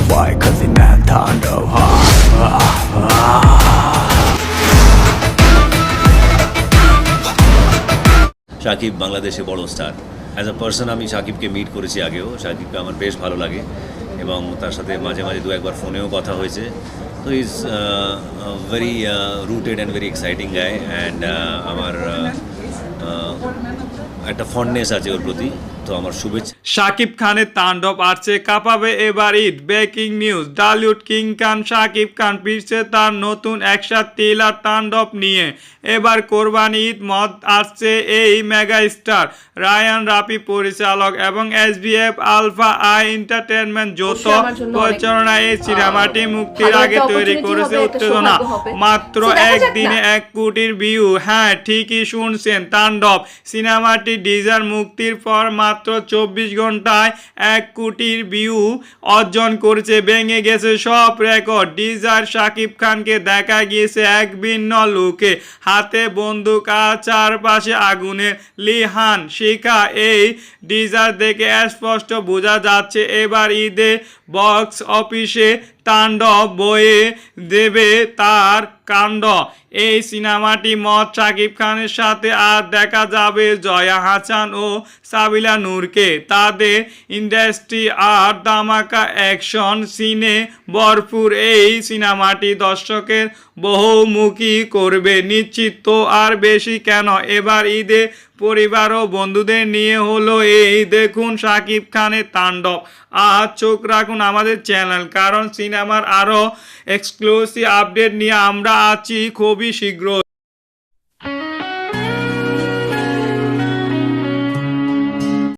Why? Cause in that Tando. Shakib বাংলাদেশে বড় star. As a person আমি শাকিবকে মিট করেছি আগেও, শাকিবকে আমার বেশ ভালো লাগে এবং তার সাথে মাঝে মাঝে দু একবার ফোনেও কথা হয়েছে। তো is very rooted and very exciting guy and আমার একটা ফন্ডনেস আছে ওর প্রতি, তো আমার শুভেচ্ছা। শাকিব খানের তাণ্ডব আসছে কাঁপাবে এবার Eid. Breaking news, Dhallywood king Khan Shakib Khan ফিরছে তার নতুন অ্যাকশন থ্রিলার তাণ্ডব নিয়ে। এবার কোরবানি ঈদ মত আসছে এই মেগা স্টার রায়ান রাফি পরিচালক এবং SBF আলফা আই এন্টারটেনমেন্ট যৌথ পরিচালনায় এই সিনেমাটি মুক্তির আগে তৈরি করেছে উত্তেজনা। মাত্র একদিনে 1 কোটির ভিউ। হ্যাঁ, ঠিকই শুনছেন, তাণ্ডব সিনেমাটি টিজার মুক্তির পর মাত্র 24 ঘন্টায় 1 কোটির ভিউ অর্জন করেছে, ভেঙে গেছে সব রেকর্ড। টিজার শাকিব খানকে দেখা গিয়েছে এক ভিন্ন লুকে, হাতে বন্দুক আর চারপাশে আগুনের লিহান শিখা। এই টিজার দেখে স্পষ্ট বোঝা যাচ্ছে এবার ঈদে বক্স অফিসে তাণ্ডব বয়ে দেবে তার কাণ্ড। এই সিনেমাটি মত শাকিব খানের সাথে আর দেখা যাবে জয়া আহসান ও সাবিলা নূরকে। তাদের ইন্ডাস্ট্রি আর ধামাকা অ্যাকশন সিনে ভরপুর এই সিনেমাটি দর্শকের বহুমুখী করবে নিশ্চিত। তো আর বেশি কেন, এবার ঈদে পরিবার ও বন্ধুদের নিয়ে হলো এই দেখুন শাকিব খানের তাণ্ডব। আর চোখ রাখুন আমাদের চ্যানেল, কারণ সিনেমার আরও এক্সক্লুসিভ আপডেট নিয়ে আমরা আছি খুবই শীঘ্র।